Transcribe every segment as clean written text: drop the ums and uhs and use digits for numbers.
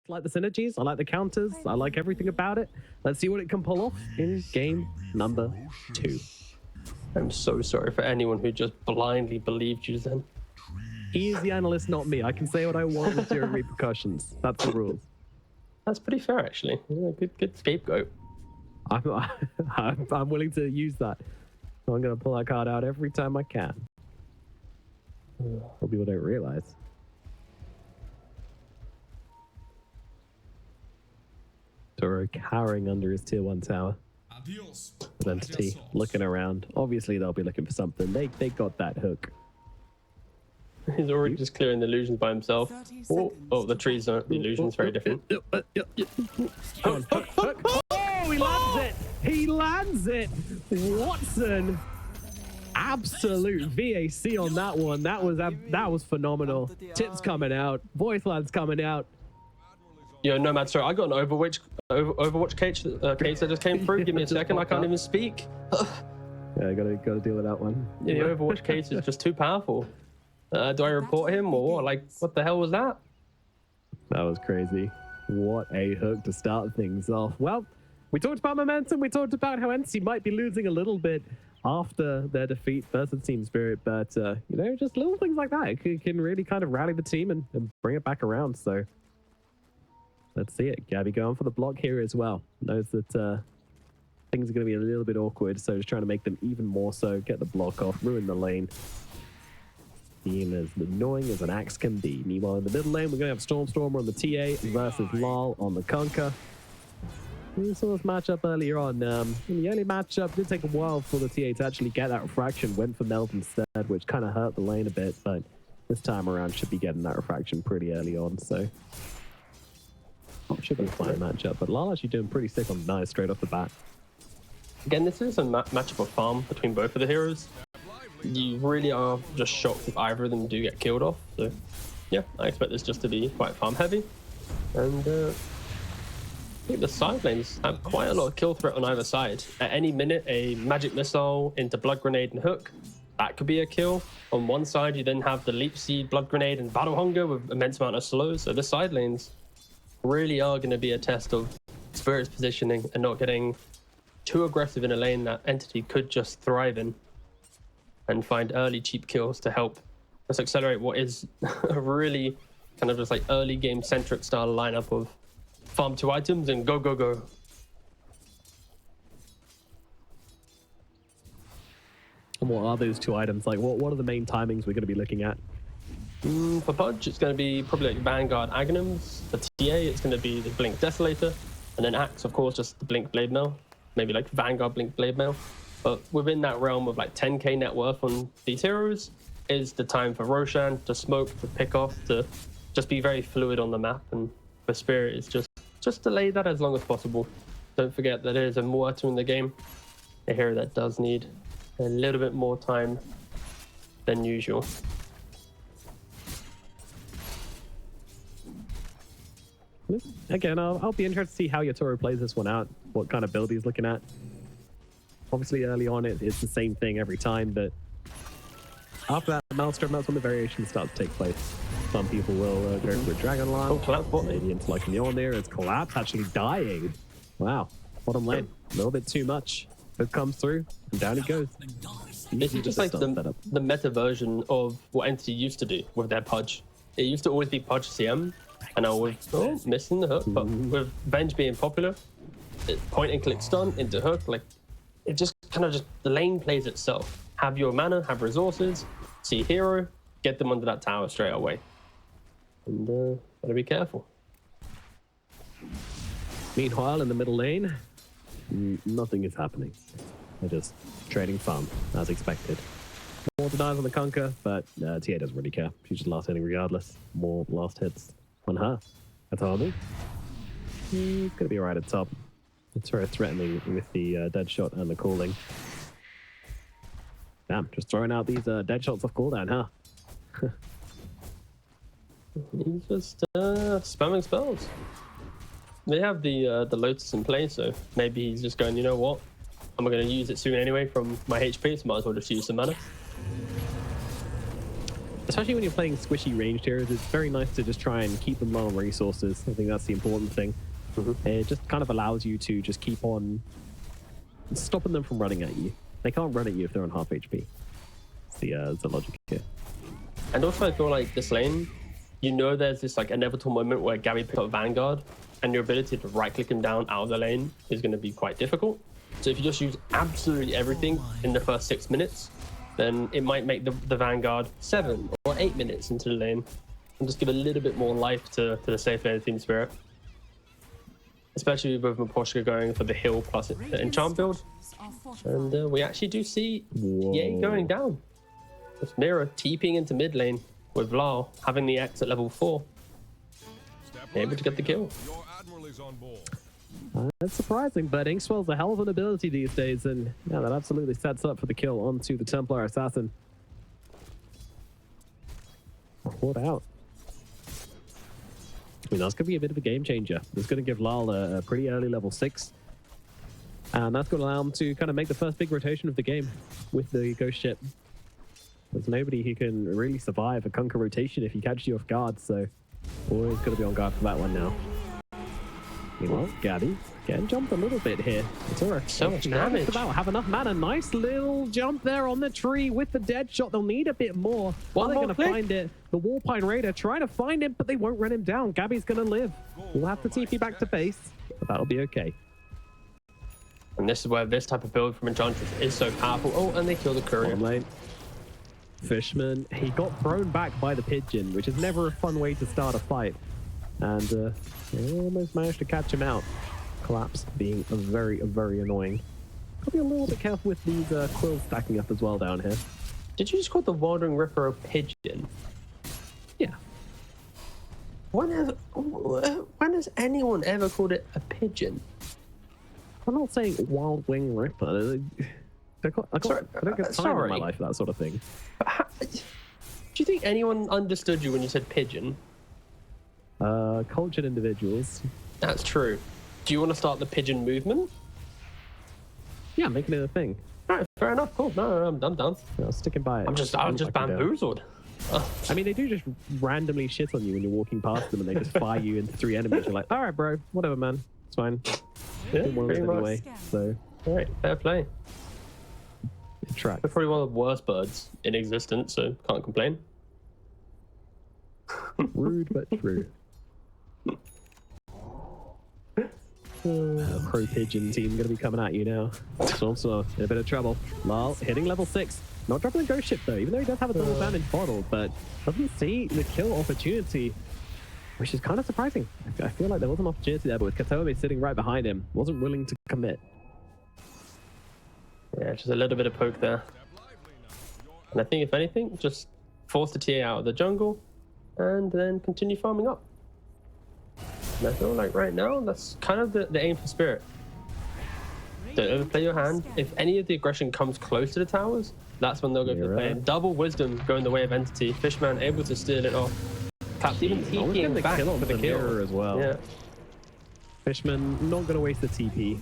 I like the synergies. I like the counters. I like everything about it. Let's see what it can pull off in game number 2. I'm so sorry for anyone who just blindly believed you then. He is the analyst, not me. I can say what I want with zero repercussions. That's the rules. That's pretty fair, actually. Yeah, good scapegoat. I'm willing to use that. I'm going to pull that card out every time I can. What people don't realize. Toro cowering under his tier 1 tower. Identity looking around. Obviously, they'll be looking for something. They got that hook. He's already just clearing the illusions by himself. Oh, the trees aren't the illusions, very different. Oh, he lands it! He lands it! Watson! Absolute VAC on that one. That was phenomenal. Tips coming out. Voiceland's coming out. Yo, Nomad, sorry, I got an Overwatch case that just came through. Give me a second, I can't even speak. Yeah, I gotta deal with that one. Yeah, the Overwatch case is just too powerful. Do I report him or what? Like, what the hell was that? That was crazy. What a hook to start things off. Well, we talked about momentum. We talked about how NC might be losing a little bit after their defeat versus Team Spirit, but you know, just little things like that can really kind of rally the team and bring it back around. So let's see it. Gabby going for the block here as well. Knows that things are going to be a little bit awkward, so just trying to make them even more so. Get the block off, ruin the lane. Being as annoying as an axe can be. Meanwhile, in the middle lane, we're going to have Stormstormer on the TA versus Lal on the Kunkka. We saw this matchup earlier on. In the early matchup, it did take a while for the TA to actually get that refraction. Went for Melt instead, which kind of hurt the lane a bit, but this time around should be getting that refraction pretty early on, so should be a fine matchup. But Lal actually doing pretty sick on Nice straight off the bat. Again, this is a matchup of farm between both of the heroes. You really are just shocked if either of them do get killed off. So, yeah, I expect this just to be quite farm heavy. And I think the side lanes have quite a lot of kill threat on either side. At any minute, a magic missile into blood grenade and hook, that could be a kill. On one side, you then have the leap seed, blood grenade, and battle hunger with immense amount of slow. So the side lanes really are going to be a test of Spirit's positioning and not getting too aggressive in a lane that Entity could just thrive in and find early cheap kills to help us accelerate what is a really kind of just like early game centric style lineup of farm 2 items and go, go, go. And what are those 2 items? Like, what are the main timings we're going to be looking at? For Pudge, it's going to be probably like Vanguard Aghanims. For TA, it's going to be the Blink Desolator. And then Axe, of course, just the Blink Blade Mail. Maybe like Vanguard Blink Blade Mail. But within that realm of like 10k net worth on these heroes is the time for Roshan to smoke, to pick off, to just be very fluid on the map. And for Spirit, it's just delay that as long as possible. Don't forget that there's a Muerta in the game, a hero that does need a little bit more time than usual. Again, I'll be interested to see how Yatoro plays this one out, what kind of build he's looking at. Obviously, early on, it's the same thing every time, but after that Maelstrom, that's when the variations start to take place. Some people will go for a Dragon Lance. Oh, Collapse bot. Maybe into like Mjolnir. It's Collapse actually dying. Wow. Bottom lane. A little bit too much. It comes through, and down he goes. This is just like the meta version of what Entity used to do with their Pudge. It used to always be Pudge CM, and I was missing the hook, but with Venge being popular, point and click stun into hook, like it just kind of the lane plays itself. Have your mana, have resources, see hero, get them under that tower straight away. And gotta be careful. Meanwhile, in the middle lane, nothing is happening. They're just trading farm, as expected. More denies on the Kunkka, but TA doesn't really care. She's just last hitting regardless. More last hits on her. That's all I mean. He's gonna be right at top. It's very threatening with the dead shot and the cooling. Damn, just throwing out these dead shots off cooldown, huh? He's just spamming spells. They have the Lotus in play, so maybe he's just going, you know what? I'm going to use it soon anyway from my HP, so might as well just use some mana. especially when you're playing squishy ranged heroes, it's very nice to just try and keep them low on resources. I think that's the important thing. It just kind of allows you to just keep on stopping them from running at you. They can't run at you if they're on half HP. It's the logic here. And also, I feel like this lane, you know, there's this like inevitable moment where Gabby picks up Vanguard, and your ability to right-click him down out of the lane is going to be quite difficult. So if you just use absolutely everything in the first 6 minutes, then it might make the Vanguard 7 or 8 minutes into the lane, and just give a little bit more life to the safe lane Team Spirit. Especially with Maposhka going for the heal plus enchant build. And we actually do see Ye going down. With Mira TPing into mid lane with Lal having the X at level 4. Able to get the kill. That's surprising, but Inkswell's a hell of an ability these days, and yeah, that absolutely sets up for the kill onto the Templar Assassin. What out? I mean, that's going to be a bit of a game changer. It's going to give Lal a pretty early level 6. And that's going to allow him to kind of make the first big rotation of the game with the Ghost Ship. There's nobody who can really survive a Conquer rotation if he catches you off guard, so always got to be on guard for that one now. Meanwhile, Gabby getting jumped a little bit here. So much damage. Have enough mana. Nice little jump there on the tree with the dead shot. They'll need a bit more. Well, they're going to find it. The Warpine Raider trying to find him, but they won't run him down. Gabby's going to live. We'll have to TP back to base, but that'll be okay. And this is where this type of build from Enchantress is so powerful. Oh, and they kill the courier. Lane. Fishman, he got thrown back by the pigeon, which is never a fun way to start a fight. And they almost managed to catch him out. Collapse being very, very annoying. Gotta be a little bit careful with these quills stacking up as well down here. Did you just call the Wandering Ripper a pigeon? Yeah. When has anyone ever called it a pigeon? I'm not saying Wild Wing Ripper. I don't get time in my life for that sort of thing. Do you think anyone understood you when you said pigeon? Cultured individuals. That's true. Do you want to start the pigeon movement? Yeah, making it a thing. All right, fair enough. Cool. No, I'm done. Yeah, sticking by it. I'm just bamboozled. I mean, they do just randomly shit on you when you're walking past them, and they just fire you into 3 enemies. You're like, all right, bro, whatever, man, it's fine. Yeah, one of them anyway. So, all right, fair play. It tracks. They're probably one of the worst birds in existence, so can't complain. Rude but true. Crow Pigeon team going to be coming at you now. So in a bit of trouble. Lal hitting level 6. Not dropping the Ghost Ship though, even though he does have a double damage bottle, but doesn't see the kill opportunity, which is kind of surprising. I feel like there was an opportunity there, but with Katobe sitting right behind him, wasn't willing to commit. Yeah, just a little bit of poke there. And I think if anything, just force the TA out of the jungle and then continue farming up. And I feel like right now, that's kind of the aim for Spirit. Don't overplay your hand. If any of the aggression comes close to the towers, that's when they'll go for the play. Double Wisdom going the way of Entity. Fishman able to steal it off. Perhaps even TPing back for the kill as well. Yeah. Fishman not going to waste the TP.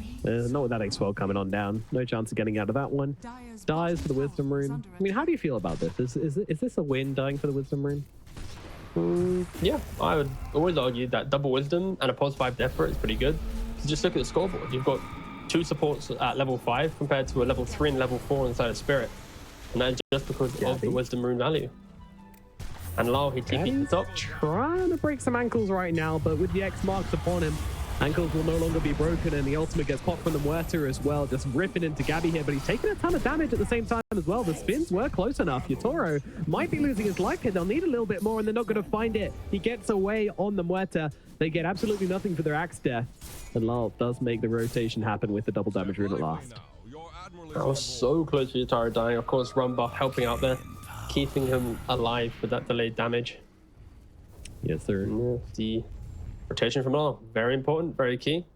Not with that X-Well coming on down. No chance of getting out of that one. Dies for the Wisdom Rune. I mean, how do you feel about this? Is this a win, dying for the Wisdom Rune? Yeah, I would always argue that double Wisdom and a +5 death rate is pretty good. So just look at the scoreboard. You've got 2 supports at level 5 compared to a level 3 and level 4 inside of Spirit. And that's just because of the Wisdom Rune value. And Lal, he TP'd the top. Trying to break some ankles right now, but with the X marks upon him, ankles will no longer be broken, and the ultimate gets popped from the Muerta as well, just ripping into Gabby here, but he's taking a ton of damage at the same time as well. The spins were close enough. Yatoro might be losing his life here. They'll need a little bit more, and they're not going to find it. He gets away on the Muerta. They get absolutely nothing for their axe death, and Lal does make the rotation happen with the double damage rune at last. That was so close to Yatoro dying. Of course, Run Buff helping out there, keeping him alive with that delayed damage. Yes, sir. The rotation from Lal, very important, very key.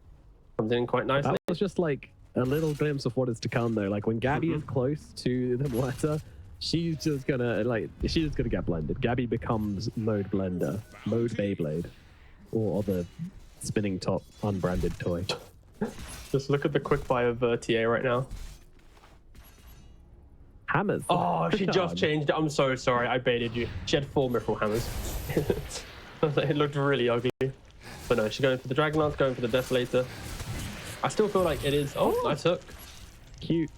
Comes in quite nicely. That was just like a little glimpse of what is to come though. Like when Gabby is close to the Muerta, she's just gonna get blended. Gabby becomes mode blender, mode Beyblade, or other spinning top unbranded toy. Just look at the quick buy of TA right now. Hammers. Oh, she just changed it. I'm so sorry. I baited you. She had 4 mithril hammers. It looked really ugly. But no, she's going for the Dragon Lance, going for the Desolator. I still feel like it is... Oh, nice hook. Cute.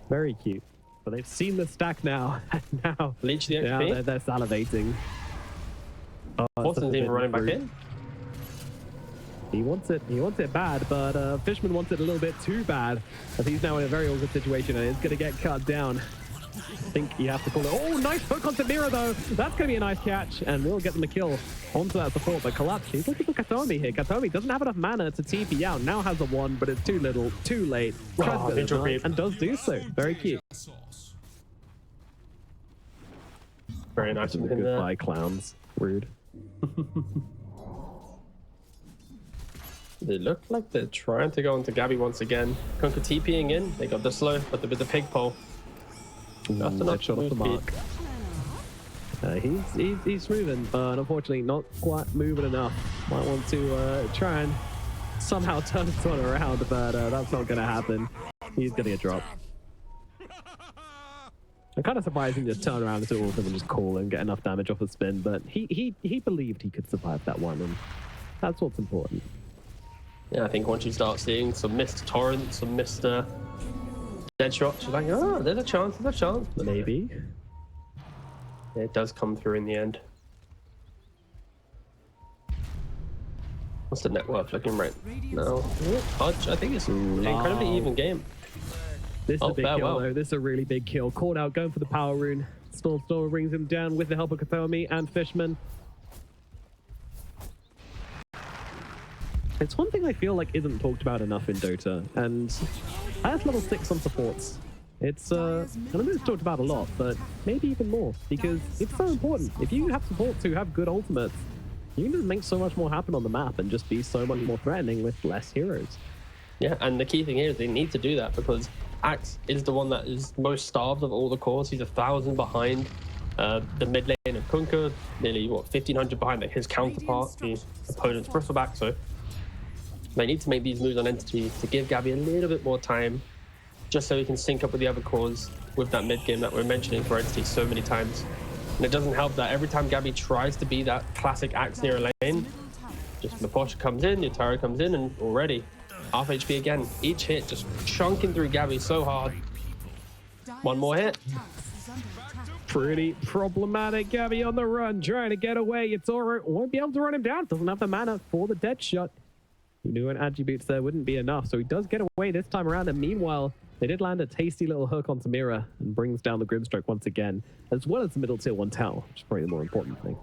Very cute. But they've seen the stack now. Now, Leech the XP. now they're salivating. Oh, Watson's even running back in. He wants it. He wants it bad, but Fishman wants it a little bit too bad. As he's now in a very awkward situation and is going to get cut down. I think you have to call it. Oh, nice hook onto Mira though. That's going to be a nice catch, and we'll get them a kill onto that support. But Collapse, he's looking for Katomi here. Katomi doesn't have enough mana to TP out. Now has a 1, but it's too little, too late. Tries to get it, and does do so. Very cute. Very nice of him there. Goodbye, clowns. Rude. They look like they're trying to go into Gabby once again. Kunkka TPing in. They got the slow, but with the pig pole. That's enough shot off the mark. He's moving, but unfortunately not quite moving enough. Might want to try and somehow turn this one around, but that's not going to happen. He's going to get dropped. I'm kind of surprised he just turn around into all of them and just call and get enough damage off the spin, but he believed he could survive that one, and that's what's important. Yeah, I think once you start seeing some missed torrents, some missed dead shots, you're like, oh, there's a chance, there's a chance. But maybe. It does come through in the end. What's the net worth looking right now? Hodge, I think it's an incredibly even game. This is a big kill, though. This is a really big kill. Called out, going for the power rune. Storm brings him down with the help of Katomi and Fishman. It's one thing I feel like isn't talked about enough in Dota, and highest level 6 on supports. It's, I don't know it's talked about a lot, but maybe even more, because it's so important. If you have supports who have good ultimates, you can just make so much more happen on the map and just be so much more threatening with less heroes. Yeah, and the key thing here is they need to do that, because Axe is the one that is most starved of all the cores. He's 1,000 behind the mid lane of Kunkka, nearly, 1,500 behind his counterpart, the opponent's Bristleback, so they need to make these moves on Entity to give Gabby a little bit more time, just so he can sync up with the other cores with that mid game that we're mentioning for Entity so many times. And it doesn't help that every time Gabby tries to be that classic Axe near a lane, just the Porsche comes in, your Tara comes in, and already half HP again. Each hit just chunking through Gabby so hard. One more hit. Pretty problematic. Gabby on the run, trying to get away. It's alright. Won't be able to run him down. Doesn't have the mana for the dead shot. Doing attributes there wouldn't be enough, so he does get away this time around. And meanwhile, they did land a tasty little hook on Samira and brings down the Grimstroke once again, as well as the middle tier 1 tower, which is probably the more important thing.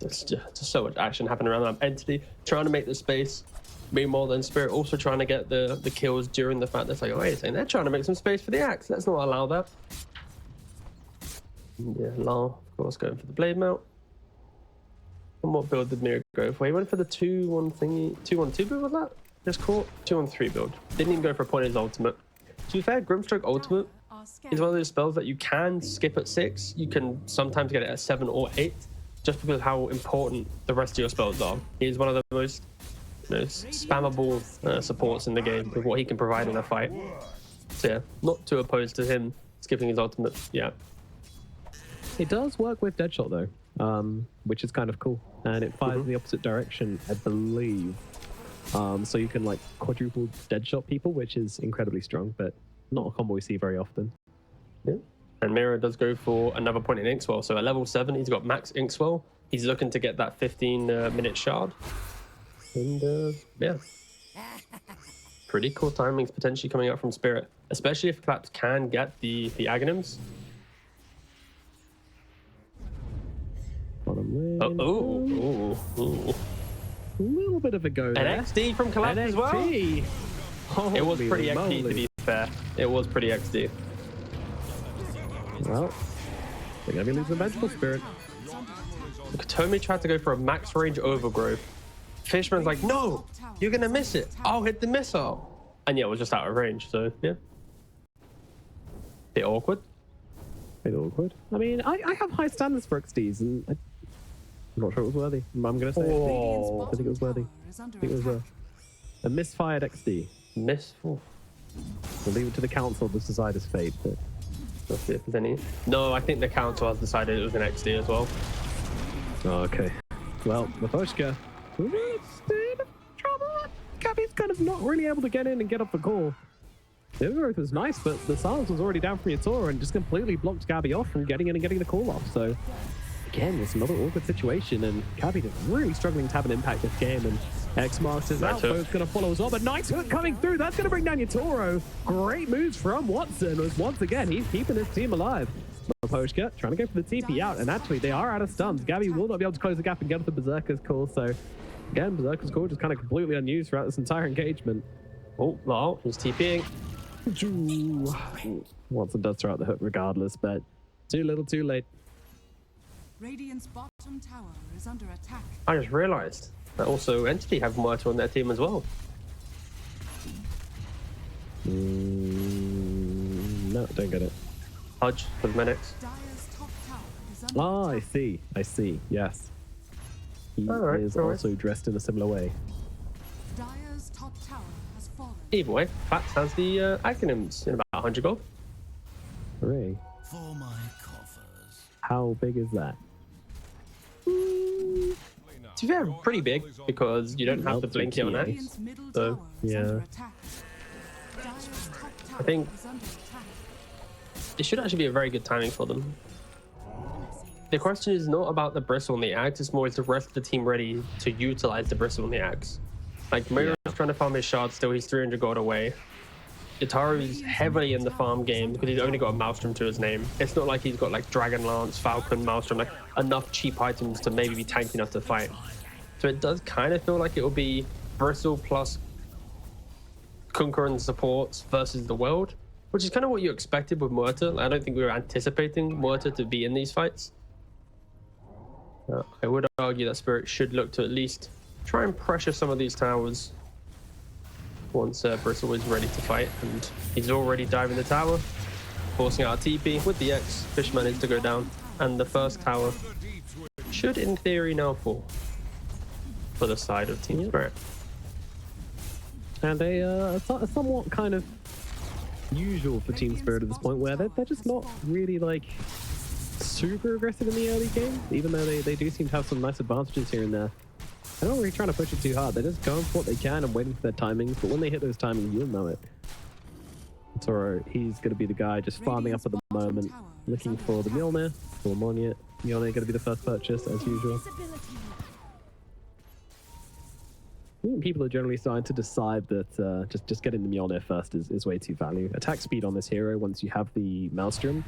There's just so much action happening around that Entity, trying to make the space. Meanwhile, then Spirit also trying to get the kills during the fact that, like, wait a second, they're trying to make some space for the Axe. Let's not allow that. Yeah, Lar, of course, going for the Blade Mount. And what build did Mira go for? He went for the 2-1 thingy. 2-1-2 build, was that? Just caught 2-1-3 build. Didn't even go for a point in his ultimate. To be fair, Grimstroke ultimate is one of those spells that you can skip at 6. You can sometimes get it at 7 or 8, just because of how important the rest of your spells are. He's one of the most spammable supports in the game with what he can provide in a fight. So yeah, not too opposed to him skipping his ultimate. Yeah. It does work with Deadshot though, which is kind of cool. And it fires in the opposite direction, I believe. So you can like quadruple Deadshot people, which is incredibly strong, but not a combo we see very often. Yeah. And Mira does go for another point in Inkswell. So at level 7, he's got max Inkswell. He's looking to get that 15-minute shard. And yeah. Pretty cool timings potentially coming out from Spirit, especially if Collapse can get the Aghanims. Oh. A little bit of a go there. An XD from Collapse as well. Holy it was pretty moly. XD, to be fair. It was pretty XD. Well, they're going to be losing Vengeful Spirit. Katomi tried to go for a max range overgrowth. Fishman's like, no, you're going to miss it. I'll hit the missile. And yeah, it was just out of range. So yeah. Bit awkward. Bit awkward. I mean, I have high standards for XDs, and I'm not sure it was worthy. I'm going to say oh. I think it was worthy. I think it was a misfired XD. Miss. Oh. We'll leave it to the council to decide his fate. But Let's see if there's any. No, I think the council has decided it was an XD as well. oh, okay. Well, Maposhka, in trouble. Gabby's kind of not really able to get in and get up the call. The overgrowth was nice, but the silence was already down from Yatora and just completely blocked Gabby off from getting in and getting the call off. So again, it's another awkward situation, and Gabby is really struggling to have an impact this game. And X Masters outpost going to follow as well, but nice hook coming through. That's going to bring down Yatoro. Great moves from Watson. As once again, he's keeping his team alive. Maposhka trying to go for the TP out, and actually they are out of stuns. Gabby will not be able to close the gap and get the Berserker's call. So again, Berserker's call just kind of completely unused throughout this entire engagement. Oh, well, he's TPing. Watson does throw out the hook regardless, but too little, too late. Radiant's bottom tower is under attack. I just realized that also Entity have Muerto on their team as well. No, don't get it. Pudge for the medics. Dire's top tower is under Oh, attack. I see. Yes. He Alright, is alright. also dressed in a similar way. Dire's top tower has fallen. Either way, Fax has the acronyms in about 100 gold. Hooray. For my coffers. How big is that? To be fair, pretty big because you don't have Not to blink too here on Axe. Radiant's middle So, tower is yeah. under attack. Dire's top tower think- is under attack. It should actually be a very good timing for them. The question is not about the bristle and the axe, it's more is the rest of the team ready to utilize the bristle and the axe. Like Mirror is trying to farm his shard still, he's 300 gold away. Yataru is heavily in the farm game because he's only got a Maelstrom to his name. It's not like he's got like Dragon Lance, Falcon, Maelstrom, like enough cheap items to maybe be tanky enough to fight. So it does kind of feel like it will be Bristle plus Kunkka and supports versus the world, which is kind of what you expected with Muerta. Like, I don't think we were anticipating Muerta to be in these fights. I would argue that Spirit should look to at least try and pressure some of these towers once Bristle is ready to fight, and he's already diving the tower, forcing out a TP with the X. Fishman is to go down, and the first tower should in theory now fall for the side of Team Spirit. And a somewhat kind of usual for Team Spirit at this point, where they're just not really like super aggressive in the early game, even though they do seem to have some nice advantages here and there. They're not really trying to push it too hard. They're just going for what they can and waiting for their timings. But when they hit those timings, you'll know it. Toro, he's going to be the guy just farming up at the moment, looking for the Mjolnir, for Mjolnir. Mjolnir going to be the first purchase, as usual. I think people are generally starting to decide that just getting the Mjolnir first is way too value. Attack speed on this hero, once you have the Maelstrom,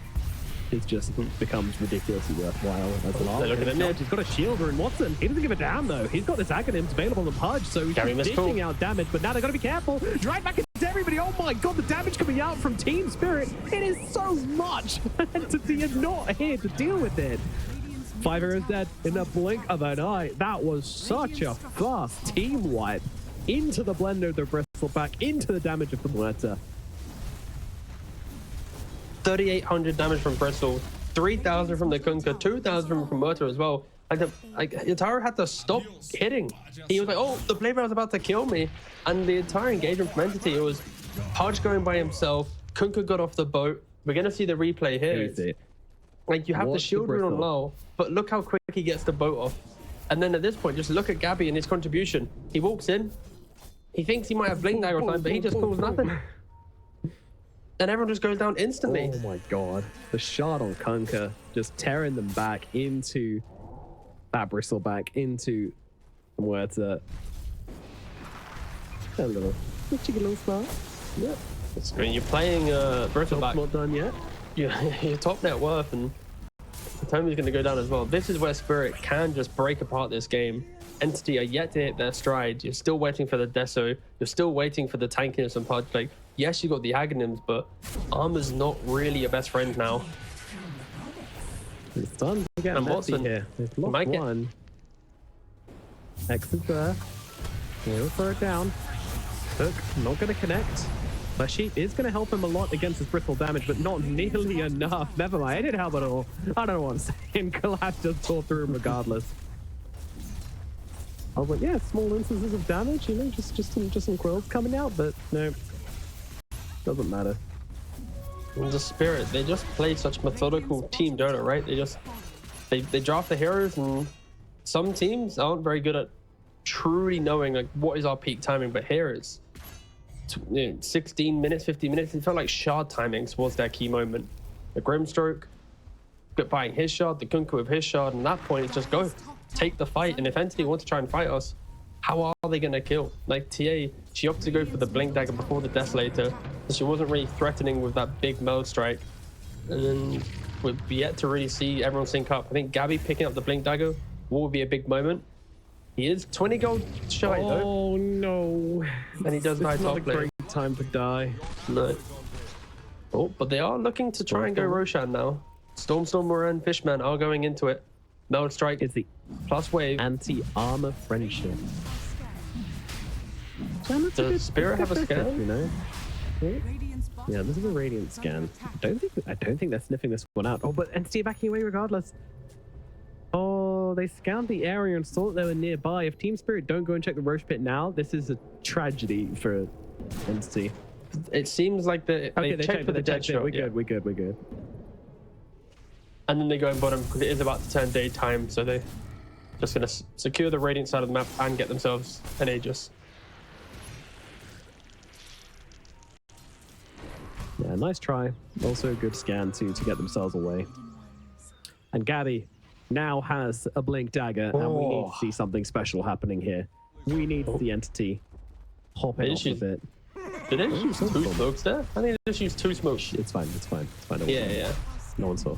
it just becomes ridiculously worthwhile as an They're looking at mid. He's got a shielder in Watson. He doesn't give a damn though. He's got this Aghanim's available on the Pudge, so he's Gary just missed dishing cool. out damage. But now they've got to be careful. Right back into everybody. Oh my god, the damage coming out from Team Spirit. It is so much. Entity is not here to deal with it. 5 heroes dead in the blink of an eye. That was such a fast team wipe. Into the blender of the Bristleback, into the damage of the Muerta. 3,800 damage from Bristle, 3,000 from the Kunkka, 2,000 from Muerta as well. Like Yataru had to stop hitting. He was like, oh, the Bladebearer was about to kill me. And the entire engagement from Entity, it was Pudge going by himself, Kunkka got off the boat. We're going to see the replay here. Like, you have the Watch the shield rune on Bristle. low, but look how quick he gets the boat off. And then at this point, just look at Gabby and his contribution. He walks in, he thinks he might have Blink Dagger or something, but he just pulls nothing. And everyone just goes down instantly. Oh my god. The shot on Kunkka just tearing them back into that Bristleback, into Muerta. A little cheeky little smart. Yep. I mean, you're playing Bristleback. Not done yet. Your top net worth, and Tommy's going to go down as well. This is where Spirit can just break apart this game. Entity are yet to hit their stride. You're still waiting for the Deso. You're still waiting for the tankiness and Pudge. Like, yes, you got the Aghanim's, but armor's not really your best friend now. It's done to get And messy Watson here. They've lost might get- one. X is there. He'll throw it down. Hook not going to connect. Sheep is going to help him a lot against his bristle damage, but not nearly enough. Never mind, it didn't help at all. I don't know what I'm saying. Collapse just tore through him regardless. I was like, yeah, small instances of damage, you know, just some quills coming out, but no. Doesn't matter. And the Spirit, they just play such methodical team Dota, right? They draft the heroes, and some teams aren't very good at truly knowing like what is our peak timing, but here is 16 minutes, 15 minutes. It felt like shard timings was their key moment. The Grimstroke buying his shard, the Kunku with his shard, and at that point it's just go, take the fight. And if Entity wants to try and fight us, how are they going to kill? Like TA, she opted to go for the Blink Dagger before the Desolator, so she wasn't really threatening with that big meld strike. And then we've yet to really see everyone sync up. I think Gabby picking up the Blink Dagger will be a big moment. He is 20 gold shy though. Oh no. And he does die It's not a top lane. great time to die. No. Oh, but they are looking to try and go Roshan now. Stormstormer and Fishman are going into it. Meld strike It's the plus wave. anti-armor friendship. Does Spirit have a scan? You know? Radiant's bottom Yeah, this is a Radiant scan. I don't think they're sniffing this one out. Oh, but Entity backing away regardless. Oh, they scanned the area and saw that they were nearby. If Team Spirit don't go and check the Roche pit now, this is a tragedy for Entity. It seems like they checked for the dead shot. We're good. And then they go in bottom because it is about to turn daytime, so they just gonna secure the Radiant side of the map and get themselves an Aegis. Yeah, nice try. Also a good scan to get themselves away. And Gabby now has a Blink Dagger, and we need to see something special happening here. We need the Entity hopping off of it. Did they just use two smokes there? I think they just used two smokes. It's fine. Yeah. No one saw.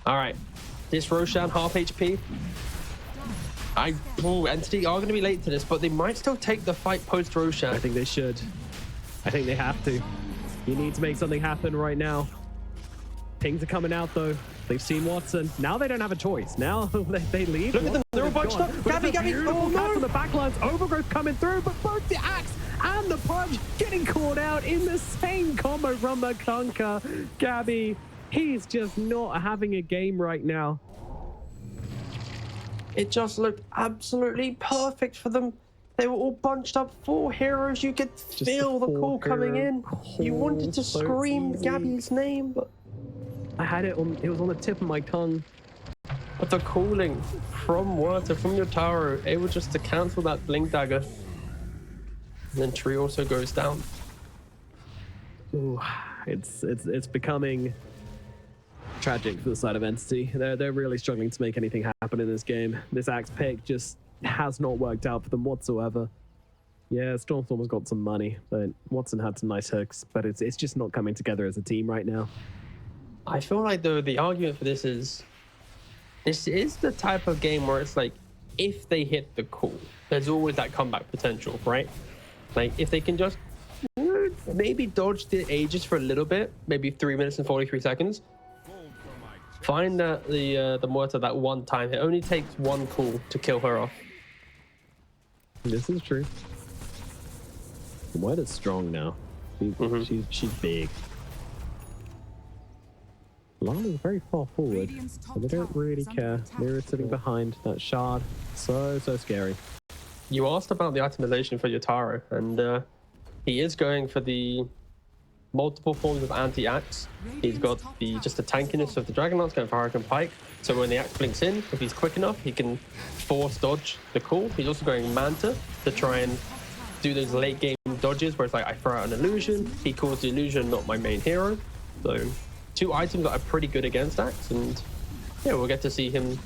All right, this Roshan half HP. Entity are going to be late to this, but they might still take the fight post Roshan. I think they should. I think they have to. You need to make something happen right now. Pings are coming out though. They've seen Watson. Now they don't have a choice. Now they leave. Look at them. They're all bunched up. Gabby. Oh no! From the backlines, Overgrowth coming through, but both the axe and the punch getting caught out in the same combo from the Conquer. Gabby, he's just not having a game right now. It just looked absolutely perfect for them. They were all bunched up, 4 heroes. You could feel the call coming in. You wanted to scream Gabby's name, but I had it on. It was on the tip of my tongue. But the calling from Water, from your tower, able just to cancel that Blink Dagger. And then Tree also goes down. Ooh, it's becoming tragic for the side of Entity. They're really struggling to make anything happen in this game. This axe pick just has not worked out for them whatsoever. Yeah, Stormstormer's got some money, but Watson had some nice hooks, but it's just not coming together as a team right now. I feel like though the argument for this is the type of game where it's like if they hit the call, there's always that comeback potential, right? Like if they can just maybe dodge the Aegis for a little bit, maybe 3 minutes and 43 seconds. Find the Muerta that one time. It only takes one call to kill her off. This is true. Muerta's strong now. She's big. Lana's very far forward, but they don't really care. They're sitting behind that shard. So scary. You asked about the itemization for Yotaro, and he is going for the multiple forms of anti-axe. He's got just the tankiness of the Dragon Lance, going for Hurricane Pike. So when the axe blinks in, if he's quick enough, he can force dodge the call. He's also going Manta to try and do those late game dodges where it's like I throw out an illusion, he calls the illusion, not my main hero. So 2 items that are pretty good against axe, and yeah, we'll get to see him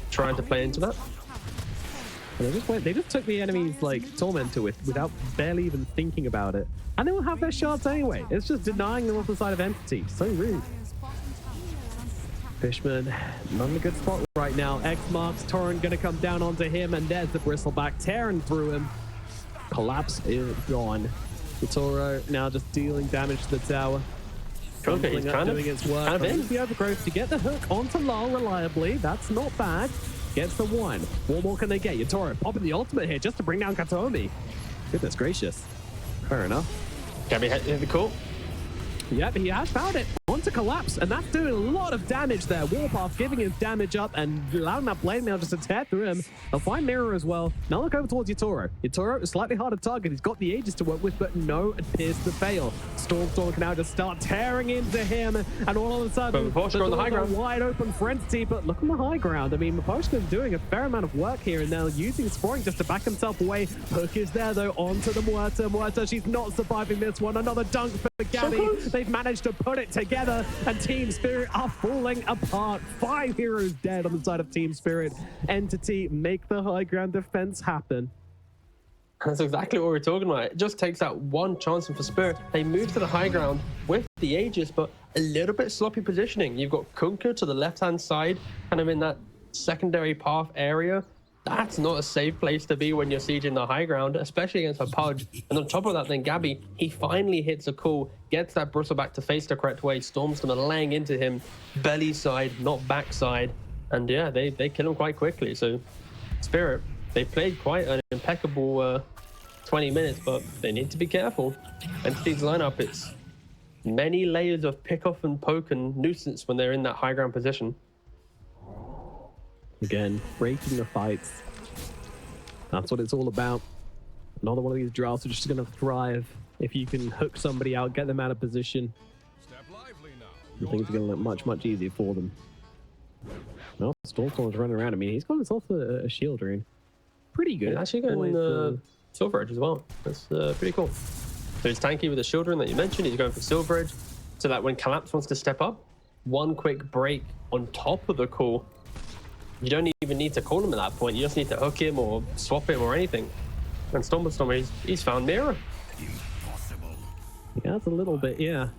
trying to play into that. And they just took the enemy's like tormentor without barely even thinking about it. And they will have their shards anyway. It's just denying them off the side of Entity. So rude. Fishman, not in a good spot right now. X marks, Torrent gonna come down onto him, and there's the bristleback tearing through him. Collapse is gone. Toro now just dealing damage to the tower. Okay, he's kind of doing its work. kind of in. The overgrowth to get the hook onto Lal reliably. That's not bad. Gets the one. What more can they get? Yotaro popping the ultimate here just to bring down Katomi. Goodness gracious. Fair enough. Gabby hit the call. Yep, he has found it. Onto Collapse, and that's doing a lot of damage there. Warpath giving his damage up and allowing that blade mail just to tear through him. They'll find Mirror as well. Now look over towards Yatoro. Yatoro is slightly harder to target. He's got the Aegis to work with, but no, it appears to fail. Stormstorm can now just start tearing into him, and all of a sudden, But Maposhka on the high ground. wide open for Entity, but look on the high ground. I mean, Maposhka's doing a fair amount of work here, and now using Sporing just to back himself away. Hook is there, though, onto the Muerta. Muerta, she's not surviving this one. Another dunk for Gabby. They've managed to put it together, and Team Spirit are falling apart. 5 heroes dead on the side of Team Spirit. Entity make the high ground defense happen. That's exactly what we're talking about. It just takes that one chance for Spirit. They move to the high ground with the Aegis, but a little bit sloppy positioning. You've got Kunkka to the left-hand side, kind of in that secondary path area. That's not a safe place to be when you're sieging the high ground, especially against a Pudge. And on top of that, then Gabby, he finally hits a call, gets that Bristle back to face the correct way. Stormstorm are laying into him, belly side, not backside. And yeah, they kill him quite quickly. So Spirit, they played quite an impeccable 20 minutes, but they need to be careful. Entity's lineup, it's many layers of pick off and poke and nuisance when they're in that high ground position. Again, breaking the fights. That's what it's all about. Another one of these drafts are just going to thrive if you can hook somebody out, get them out of position. And things are going to look much, much easier for them. Well, Stormstorm's running around. I mean, he's got himself a shield rune. Pretty good. Yeah, actually going Silver Edge as well. That's pretty cool. So he's tanky with the shield rune that you mentioned. He's going for Silver Edge so that when Collapse wants to step up, one quick break on top of the call. You don't even need to call him at that point. You just need to hook him or swap him or anything. And Stormstorm, he's found Mirror. Impossible. Yeah, that's a little bit, yeah.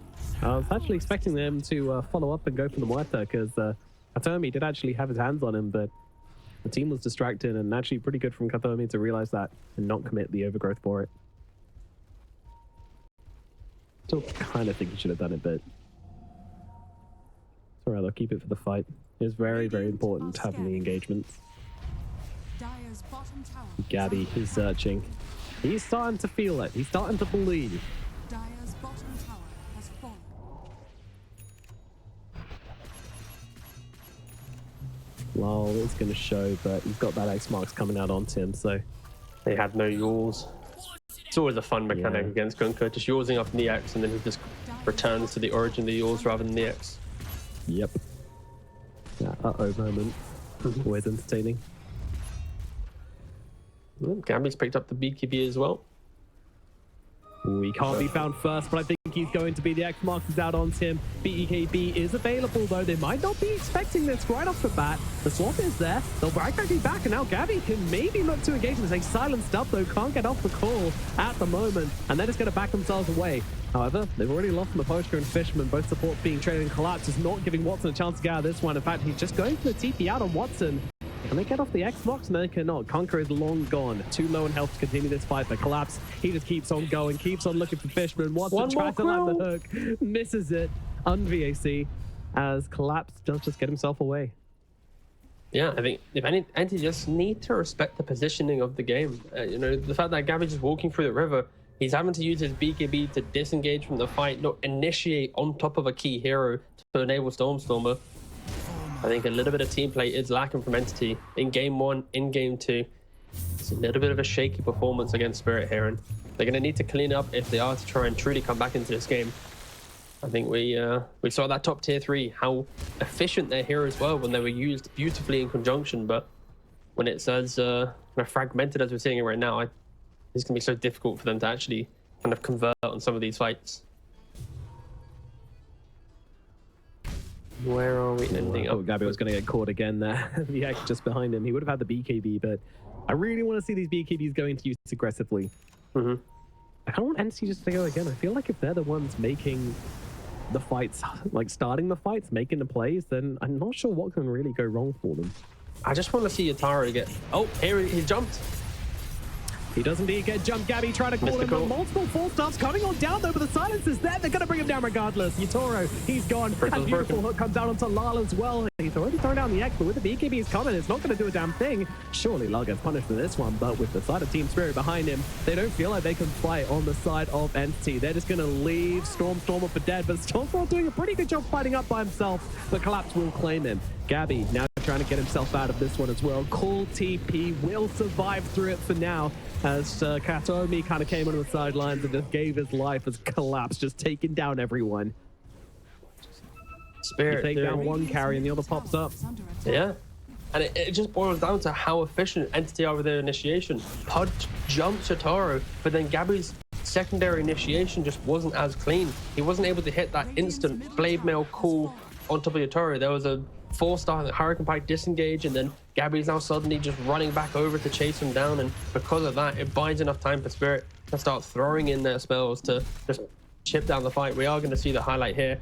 I was actually expecting them to follow up and go for the Muerta, because Katomi did actually have his hands on him, but the team was distracted, and actually pretty good from Katomi to realize that and not commit the overgrowth for it. Still kind of think he should have done it, but it's alright, they'll keep it for the fight. It's very, very important having the engagements. Dire's bottom tower. Gabby is searching. He's starting to feel it. He's starting to believe. Dire's bottom tower has fallen. Lol is going to show, but he's got that X marks coming out onto him, so They had no yawls. It's always a fun mechanic against Kunkka, just yawsing off the X and then he just returns to the origin of the yawls rather than the X. yep. That uh-oh moment. Always entertaining. Gabby's picked up the BKB as well. Ooh, he can't be found first, but I think he's going to be. The X marks is out on him. BEKB is available, though. They might not be expecting this right off the bat. The swap is there. They'll quickly back, and now Gabby can maybe look to engage. He's silenced up, though. Can't get off the call at the moment, and they're just going to back themselves away. However, they've already lost Maposhka and Fishman. Both supports being traded, and Collapse is not giving Watson a chance to get out of this one. In fact, he's just going for the TP out on Watson. Can they get off the Xbox? No, they cannot. Conqueror is long gone. Too low in health to continue this fight. But Collapse, he just keeps on going, keeps on looking for Fishman. Watson tries to land the hook, misses it on VAC as Collapse does just get himself away. Yeah, I think if any, Anti just need to respect the positioning of the game. You know, the fact that Gabby's just walking through the river, he's having to use his BKB to disengage from the fight, not initiate on top of a key hero to enable Stormstormer. I think a little bit of team play is lacking from Entity in game 1, in game 2. It's a little bit of a shaky performance against Spirit here, and they're going to need to clean up if they are to try and truly come back into this game. I think we saw that top tier 3, how efficient their heroes were when they were used beautifully in conjunction, but when it's as fragmented as we're seeing it right now, it's going to be so difficult for them to actually kind of convert on some of these fights. Where are we ending up? Gabby was going to get caught again there. The X just behind him. He would have had the BKB, but I really want to see these BKBs go into use aggressively. I kind of want NC just to go again. I feel like if they're the ones making the fights, like starting the fights, making the plays, then I'm not sure what can really go wrong for them. I just want to see Yatara get... Oh, here he jumped. He does indeed get jumped. Gabby trying to call him, but multiple full stops coming on down, though, but the silence is there. They're going to bring him down regardless. Yatoro, he's gone. And beautiful hook comes down onto Lala as well. He's He's already thrown down the X, but with the BKBs coming, it's not going to do a damn thing. Surely Lal gets punished for this one, but with the side of Team Spirit behind him, they don't feel like they can fight on the side of Entity. They're just going to leave Stormstormer for dead, but Stormstormer doing a pretty good job fighting up by himself, but Collapse will claim him. Gabby now trying to get himself out of this one as well. Cool TP will survive through it for now, as Katomi kind of came on the sidelines and just gave his life as Collapse just taking down everyone. Spirit, you take down one carry and the other pops up. Yeah. And it just boils down to how efficient Entity are with their initiation. Pudge jumped Shotaro, but then Gabby's secondary initiation just wasn't as clean. He wasn't able to hit that instant blade mail cool on top of Yotaro. There was a 4-star Hurricane Pike disengage, and then Gabby's now suddenly just running back over to chase him down, and because of that, it buys enough time for Spirit to start throwing in their spells to just chip down the fight. We are going to see the highlight here.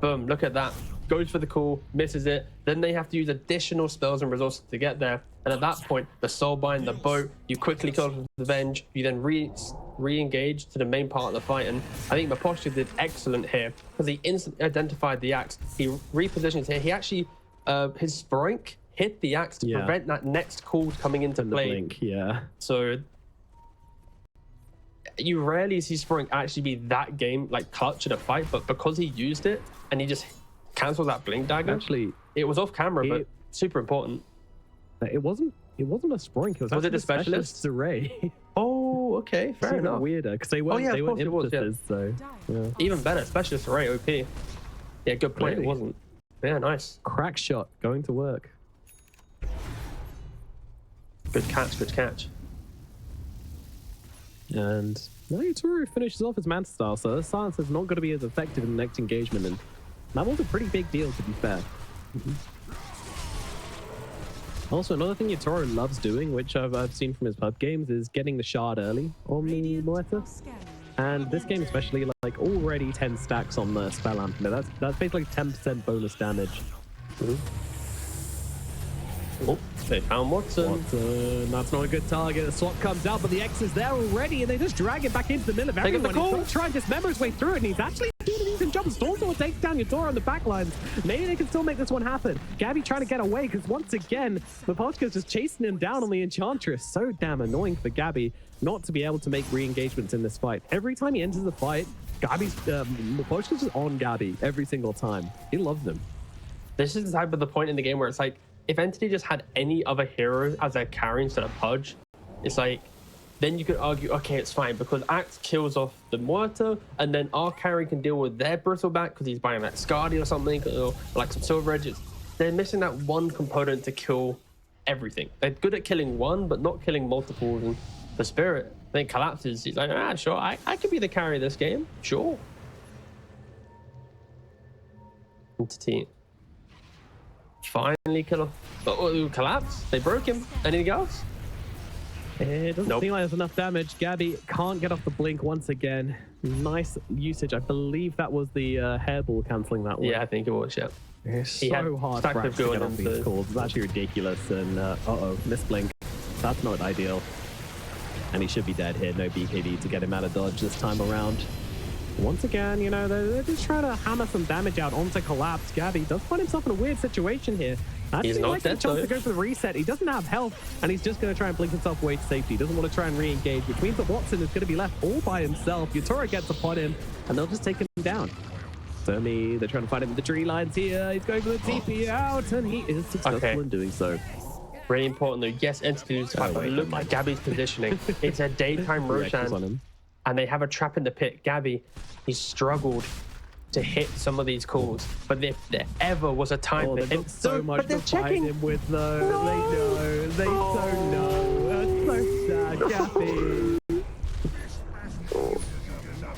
Boom, look at that. Goes for the call, misses it. Then they have to use additional spells and resources to get there. And at that point, the Soulbind, the boat, you quickly kill the Venge. You then re-engage to the main part of the fight. And I think Maposhka did excellent here because he instantly identified the axe. He repositions here. He actually, his Sprink hit the axe to prevent that next call coming into play. Blink, yeah. So you rarely see Sprink actually be that game, like clutch in a fight, but because he used it and he just cancelled that blink dagger. Actually, it was off camera, but super important. It wasn't a Sprink. It was it a specialist array? Oh, okay, fair enough. Weirder because they weren't. They weren't impetuses, so yeah. Even better, specialist array, OP. Yeah, good point. Really? It wasn't. Yeah, nice. Crack shot going to work. Good catch. Good catch. And now Yotaro finishes off his Manta style, so the silence is not going to be as effective in the next engagement, and that was a pretty big deal, to be fair. Also, another thing Yotaro loves doing, which I've seen from his pub games, is getting the shard early on the Muerta. And this game especially, like already 10 stacks on the spell amp. That's basically 10% bonus damage. Oh, they found Watson. That's not a good target. The swap comes out, but the X is there already, and they just drag it back into the middle of everyone. He's going to try and dismember his way through it, and he's actually doing a decent job. Stormstorm takes down Yotaro on the back lines. Maybe they can still make this one happen. Gabby trying to get away, because once again, Maposhka's just chasing him down on the Enchantress. So damn annoying for Gabby not to be able to make re-engagements in this fight. Every time he enters the fight, Maposhka's just on Gabby every single time. He loves them. This is the type of the point in the game where it's like, if Entity just had any other hero as their carry instead of Pudge, it's like, then you could argue, okay, it's fine, because Axe kills off the Muerta, and then our carry can deal with their Bristleback because he's buying that Scardy or something, or like some Silver Edges. They're missing that one component to kill everything. They're good at killing one, but not killing multiples. And the Spirit then collapses. He's like, sure, I could be the carry of this game. Sure. Entity. Finally kill off. Collapse. They broke him. Anything else? It doesn't seem like there's enough damage. Gabby can't get off the blink once again. Nice usage. I believe that was the hairball cancelling that one. Yeah, I think it was, yeah. It's so hard for Axe to get off these calls. It's actually ridiculous. And uh-oh, missed blink. That's not ideal. And he should be dead here. No BKB to get him out of dodge this time around. Once again, you know, they're just trying to hammer some damage out onto Collapse. Gabby does find himself in a weird situation here. He's not dead, though. To go for the reset. He doesn't have health, and he's just going to try and blink himself away to safety. He doesn't want to try and re-engage, which means that Watson is going to be left all by himself. Yotaro gets upon him, and they'll just take him down. Certainly, they're trying to find him in the tree lines here. He's going for the TP out, and he is successful in doing so. Really important, though. Yes, Entity loses fight, but look at Gabby's positioning. It's a daytime Roshan, and they have a trap in the pit. Gabby, he's struggled to hit some of these calls, but if there ever was a time for him, so much to fight him with, though. No. They don't know. That's so sad, Gabby.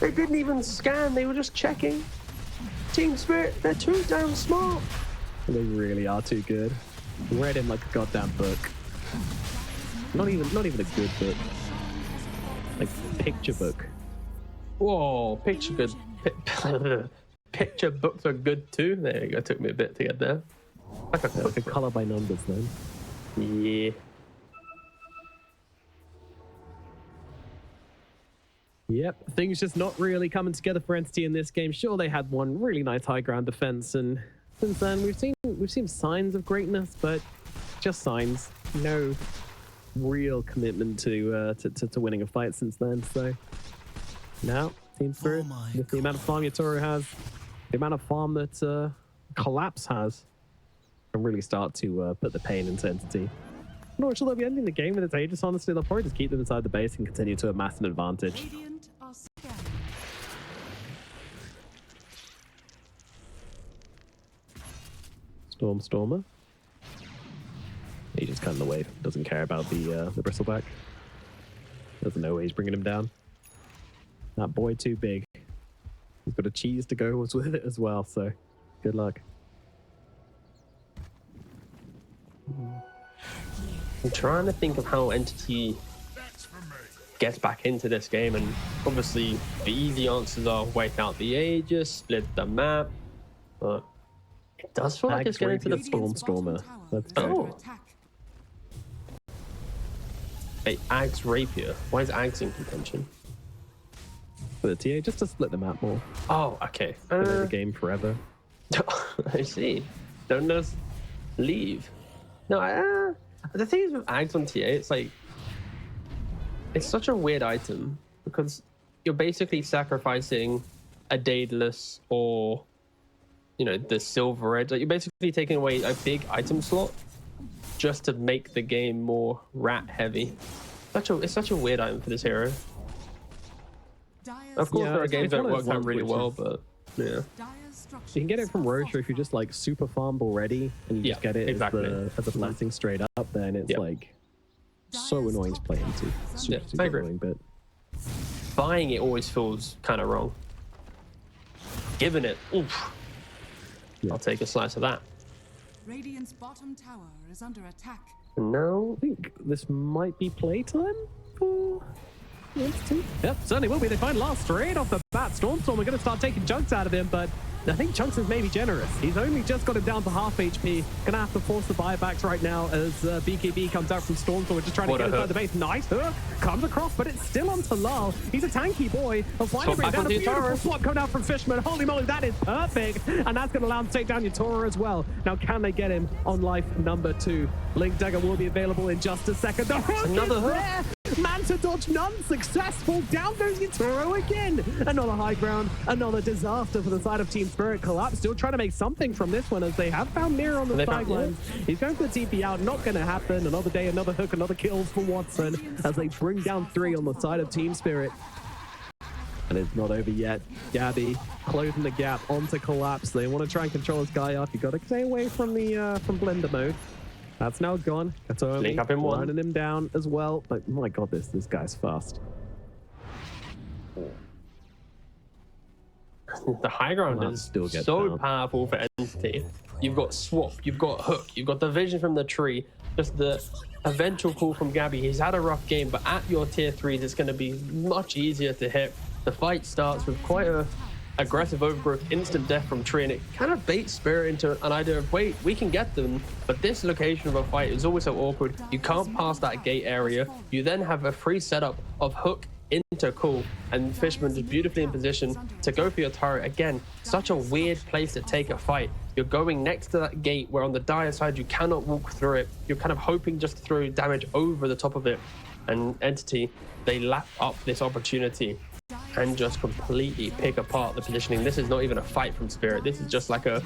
They didn't even scan. They were just checking. Team Spirit, they're too damn smart. They really are too good. Read him like a goddamn book. Not even a good book. Like picture book. Whoa, picture good. Picture books are good too. There you go. Took me a bit to get there. Like a color by numbers, then. Yeah. Yep, things just not really coming together for Entity in this game. Sure, they had one really nice high ground defense, and since then. We've seen signs of greatness, but just signs. No real commitment to winning a fight since then. So now Team Spirit, with the amount of farm Yatoro has, the amount of farm that Collapse has, can really start to put the pain into Entity. I'm not sure they'll be ending the game with its Aegis, honestly. They'll probably just keep them inside the base and continue to amass an advantage. Radiant are scanning. Stormer. He just cut in the way. Doesn't care about the bristleback. Doesn't know where he's bringing him down. That boy too big. He's got a cheese to go with it as well, so good luck. I'm trying to think of how Entity gets back into this game, and obviously the easy answers are wipe out the Aegis, split the map, but it does feel like it's getting to the Stormer. Let's go. go. Hey, Ag's Rapier. Why is Ag's in contention? For the TA, just to split the map more. Oh, okay. Play the game forever. I see. Don't just leave. No, the thing is with Ags on TA, it's like, it's such a weird item because you're basically sacrificing a Daedalus or, you know, the Silver Edge. Like, you're basically taking away a big item slot just to make the game more rat heavy. It's such a weird item for this hero. Of course, Yeah, there are games that one of work those out ones really which well, is- but yeah. You can get it from Rocher if you just like super farmed already and you just Yeah, get it exactly. as a blessing straight up, then it's Yeah. like so annoying to play into. Super, Yeah, super I agree. annoying, but Buying it always feels kind of wrong. Giving it, oof. Yeah. I'll take a slice of that. Radiant's bottom tower is under attack. No. I think this might be playtime for the Entity. Yep, certainly will be. They find last straight off the bat. Stormstorm are going to start taking chunks out of him, but I think Chunks is maybe generous. He's only just got him down to half HP. Gonna have to force the buybacks right now as BKB comes out from Stormstorm, just trying to What get a inside hook. the base. Nice hook. Comes across, but it's still on Talal. He's a tanky boy. A flying Swap bring back down a onto beautiful Yatoro. swap coming out from Fishman. Holy moly, that is perfect. And that's going to allow him to take down Yatoro as well. Now, can they get him on life number 2? Link Dagger will be available in just a second. The hook Another is hook. there. Manta dodge none successful. Down goes Yatoro again. Another high ground. Another disaster for the side of Team Spirit. Collapse still trying to make something from this one as they have found Mirror on the sidelines. He's going for the TP out. Not going to happen. Another day, another hook, another kills for Watson as they bring down 3 on the side of Team Spirit. And it's not over yet. Gabby closing the gap onto Collapse. They want to try and control this guy off. You got to stay away from the from blender mode. That's now gone. Link up in one. Running him down as well. But my god, this guy's fast. The high ground Well, is still gets so down. powerful for Entity. You've got Swap, you've got Hook, you've got the vision from the tree, just the eventual call from Gabby. He's had a rough game, but at your tier 3s, it's going to be much easier to hit. The fight starts with quite a aggressive overgrowth, instant death from tree, and it kind of baits Spirit into an idea of, wait, we can get them, but this location of a fight is always so awkward. You can't pass that gate area. You then have a free setup of Hook into Cool, and Fishman just beautifully in position to go for your turret. Again, such a weird place to take a fight. You're going next to that gate where on the dire side you cannot walk through it. You're kind of hoping just to throw damage over the top of it. And Entity, they lap up this opportunity and just completely pick apart the positioning. This is not even a fight from Spirit. This is just like a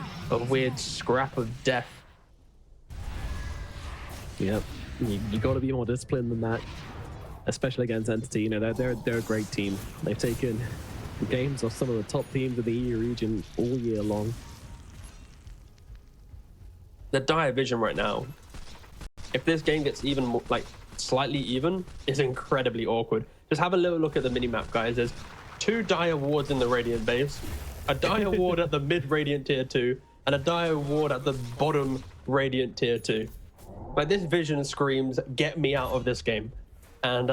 weird scrap of death. Yep. You got to be more disciplined than that, especially against Entity. You know, they're a great team. They've taken games off some of the top teams in the EU region all year long. The dire vision right now, if this game gets even more, like slightly even, is incredibly awkward. Just have a little look at the minimap, guys. There's 2 dire wards in the Radiant base, a dire ward at the mid Radiant tier 2, and a dire ward at the bottom Radiant tier 2. Like, this vision screams, get me out of this game. And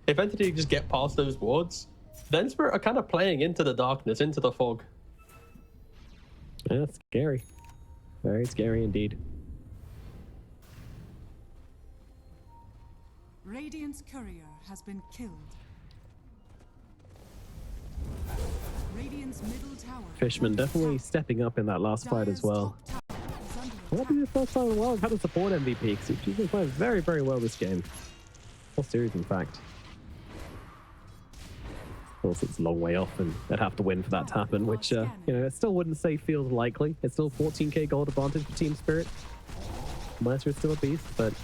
if Entity just get past those wards, then Spirit are kind of playing into the darkness, into the fog. Yeah, it's scary. Very scary indeed. Radiant's courier has been killed. Radiant's Radiant's middle tower is Fishman under definitely attack. stepping up in that last fight as Dire's well. top tower is under Might be the first time in a while I've had a support MVP because he's been playing very, very well this game. Whole series, in fact. Of course, it's a long way off, and they'd have to win for that to happen, which, you know, it still wouldn't say feels likely. It's still 14k gold advantage for Team Spirit. Mercer is still a beast, but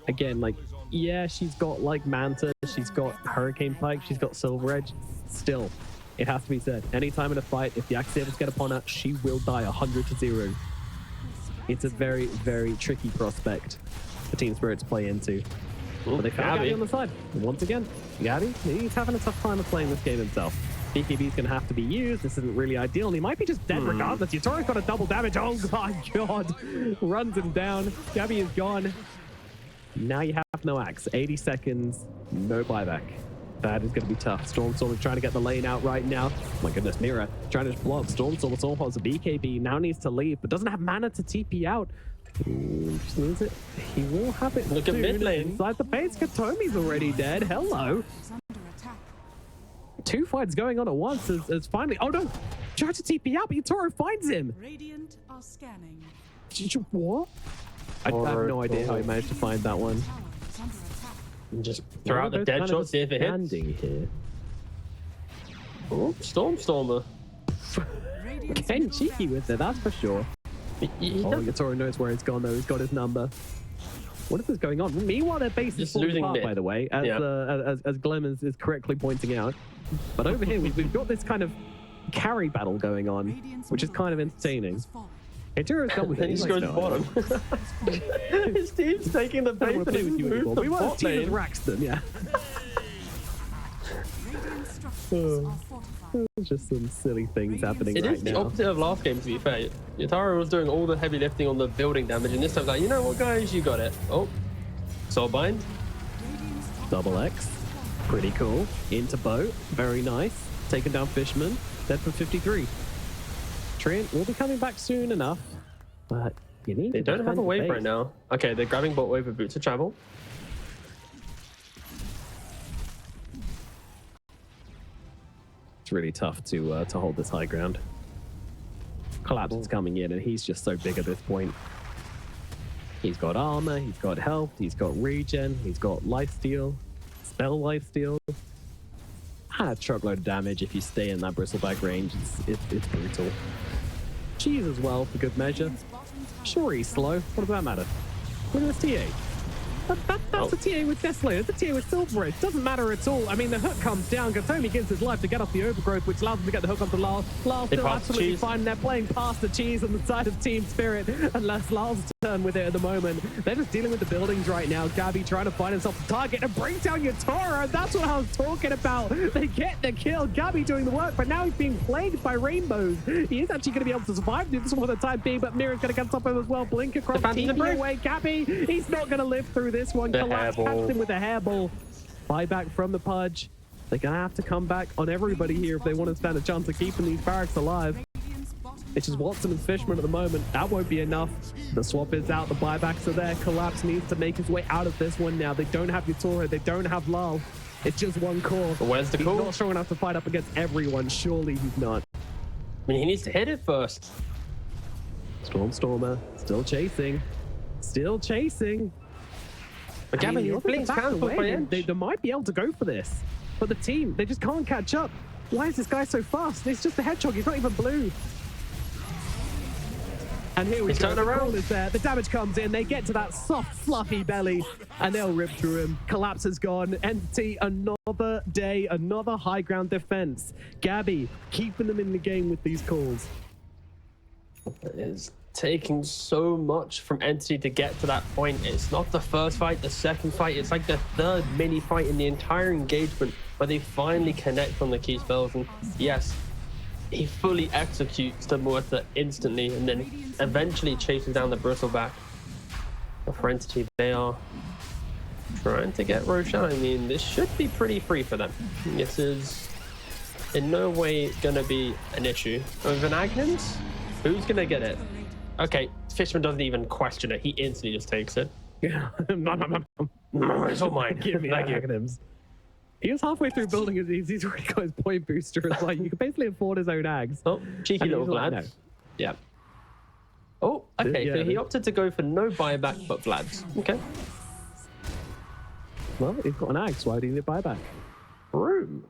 again, like, yeah, she's got, like, Manta, she's got Hurricane Pike, she's got Silver Edge. Still, it has to be said, anytime in a fight, if the Axe is able to get upon her, she will die 100-0. It's a very, very tricky prospect for Team Spirit to play into. But they found Gabby on the side. And once again, Gabby, he's having a tough time of playing this game himself. BKB's going to have to be used. This isn't really ideal, and he might be just dead regardless. Yatoro's got a double damage. Oh, my God. Runs him down. Gabby is gone. Now you have no Axe. 80 seconds, no buyback. That is going to be tough. Stormstorm is trying to get the lane out right now. My goodness, Mira trying to just block. Stormstorm has a BKB, now needs to leave, but doesn't have mana to TP out. Just needs it. He will have it. Look at mid lane. Inside the base, Katomi's already dead. Hello. is under attack. Two fights going on at once as finally... Oh, no. Tried to TP out, but Yatoro finds him. Radiant are scanning. What? I have no idea how he managed to find that one. Tower is under attack. And just throw out the dead shot, see if it hits. Landing here. Oh, Stormstormer. Radiant's Getting middle cheeky barracks with it, that's for sure. He Oh, does- Yatoro knows where it's gone, though. He's got his number. What is going on? Meanwhile, their base is Just falling losing apart, mid. by the way, Yeah. as Glenn is correctly pointing out. But over here, we've got this kind of carry battle going on, Radiant's which is middle kind of barracks entertaining. has fallen. Yatoro's done with Then it. he just He's goes like, bottom. His team's taking the I don't bait want to and play with you moved anymore. the We want bot to team as lane. Raxton, yeah. Radiant structures are fortified. Just some silly things happening It right is the now. opposite of last game, to be fair. Yatoro was doing all the heavy lifting on the building damage, and this time, like, you know what, guys, you got it. Oh, Soulbind. Radiant's top Double tower X. has fallen. Pretty cool. Into boat. Very nice. Taking down Fishman. Dead for 53. Trent will be coming back soon enough, but you need They to don't have defend a the wave base. right now. Okay, they're grabbing bot wave with Boots of Travel. It's really tough to hold this high ground. Collapse is coming in, and he's just so big at this point. He's got armor, he's got health, he's got regen, he's got lifesteal, spell lifesteal. And a truckload of damage if you stay in that bristleback range. It's brutal. Cheese as well, for good measure. Radiant's bottom tower Sure, he's slow. What does that matter? Look at this TA. That's the TA with Desolator. The TA with Silver Edge. Doesn't matter at all. I mean, the hook comes down. Katomi gives his life to get off the overgrowth, which allows him to get the hook onto Lyle. Lyle's They still pass the absolutely cheese. fine. They're playing past the cheese on the side of Team Spirit, unless Lyle's turn with it at the moment. They're just dealing with the buildings right now. Gabby trying to find himself a target and bring down Yatoro. That's what I was talking about. They get the kill. Gabby doing the work, but now he's being plagued by rainbows. He is actually going to be able to survive this one for the time being, but Mira's going to get top of him as well. Blink across, The Phantom's TP improved. away. Gabby, he's not going to live through this one. The Collapse hairball. catches him with a hairball. Buyback from the Pudge. They're going to have to come back on everybody here if they want to stand a chance of keeping these barracks alive. Radiant's bottom It's just tower Watson and Fishman at the moment. That won't be enough. The swap is out. The buybacks are there. Collapse needs to make his way out of this one now. They don't have Yatoro. They don't have Lal. It's just one core. But where's the He's call? not strong enough to fight up against everyone. Surely he's not. I mean, he needs to hit it first. Stormstormer still chasing. Still chasing. But Gavin, I mean, your the blink's back cancelled away, by and inch. they might be able to go for this. But the team, they just can't catch up. Why is this guy so fast? It's just a hedgehog. He's not even blue. And here we He's go. turning The around. call is there. The damage comes in. They get to that soft, fluffy belly, and they'll rip through him. Collapse is gone. Entity, another day, another high ground defense. Gabby, keeping them in the game with these calls. It's taking so much from Entity to get to that point. It's not the first fight, the second fight. It's like the third mini fight in the entire engagement where they finally connect on the key spells. And yes, he fully executes the Muerta instantly and then eventually chases down the Bristleback. But for Entity, they are trying to get Roshan. I mean, this should be pretty free for them. This is in no way going to be an issue. With an Agnans, who's going to get it? Okay, Fishman doesn't even question it. He instantly just takes it. Yeah. It's all mine. Give me Thank you. acronyms. He was halfway through building his. He's already got his point booster. It's like you can basically afford his own ags. Oh, cheeky And little he's like, Vlad. no. Yeah. Oh, okay. Yeah, So he they- opted to go for no buyback, but Vlad's. Okay. Well, he's got an axe. Why do you need buyback? True.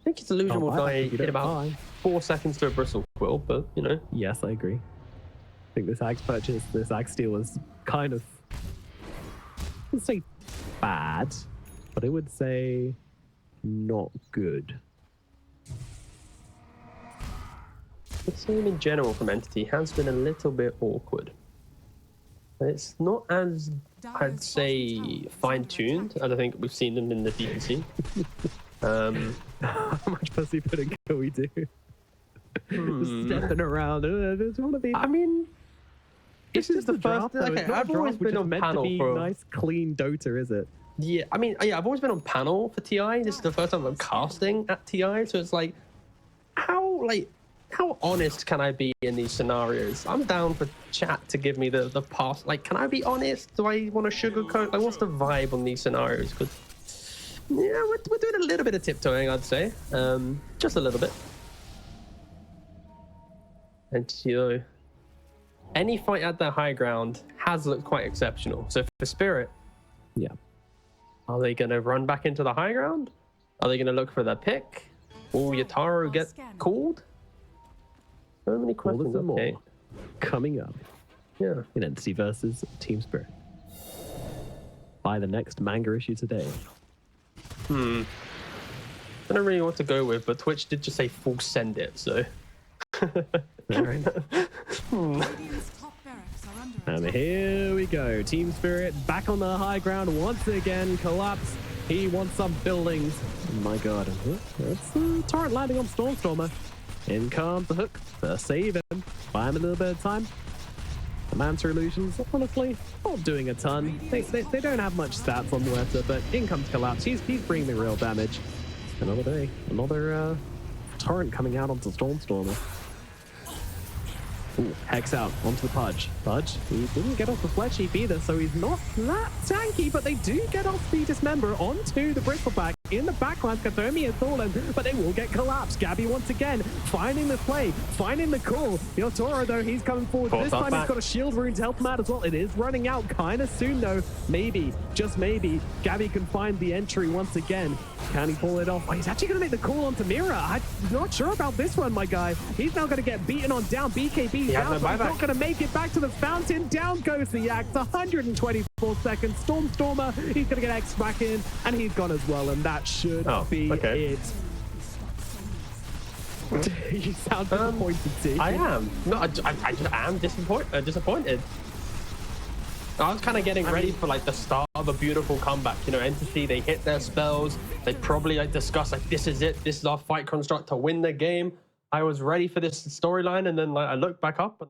I think his illusion will buyback die if you in don't about buy. 4 seconds to a bristle quill, but you know. Yes, I agree. I think this axe purchase, this axe steal was kind of, I wouldn't say bad, but I would say not good. The same in general from Entity has been a little bit awkward. It's not as, I'd say, fine-tuned as I think we've seen them in the DPC. How much pussy pudding can we do? Just stepping around. There's one of these. I mean, It's this is just the a draft, first. though. Okay, It's not a I've always draft which been is on meant to panel be for. nice, clean Dota, is it? Yeah, I mean, yeah, I've always been on panel for TI. This is the first time I'm casting at TI, so it's like, how honest can I be in these scenarios? I'm down for chat to give me the pass. Like, can I be honest? Do I want to sugarcoat? Like, what's the vibe on these scenarios? Because yeah, we're doing a little bit of tiptoeing, I'd say, just a little bit. And you know, any fight at the high ground has looked quite exceptional. So for Spirit, Yeah. are they going to run back into the high ground? Are they going to look for their pick? Will Yataro get called? So many All questions. this and Okay. more coming up Yeah. in Entity versus Team Spirit. Buy the next manga issue today. I don't really know what to go with, but Twitch did just say full send it, so. All right. Radiant's top barracks are under And attack. here we go. Team Spirit back on the high ground once again. Collapse. He wants some buildings. My god. That's the turret landing on Stormstormer. In comes the hook to save him. Buy him a little bit of time. The Manta Illusions, honestly, not doing a ton. They don't have much stats on Muerta, but in comes Collapse. He's bringing the real damage. Another day. Another torrent coming out onto Stormstormer. Ooh, Hex out onto the Pudge. Pudge, he didn't get off the Fletch Heap either, so he's not that tanky, but they do get off the Dismember onto the Bristleback. In the backline, Katomi has fallen, but they will get collapsed. Gabby once again, finding the play, finding the call. Yotaro, though, he's coming forward. Caught This up time back. he's got a shield rune to help him out as well. It is running out kind of soon, though. Maybe, just maybe, Gabby can find the entry once again. Can he pull it off? Oh, he's actually going to make the call onto Mira. I'm not sure about this one, my guy. He's now going to get beaten on down. BKB has down, no but he's buyback. not going to make it back to the fountain. Down goes the Axe. 124 seconds. Stormstormer, he's going to get X back in, and he's gone as well, and that should be okay. it. You sound disappointed, T. I am. No, I just am disappointed. I was kind of getting ready for like the start of a beautiful comeback. You know, Entity, they hit their spells. They probably like discuss like, this is it. This is our fight construct to win the game. I was ready for this storyline, and then like I looked back up and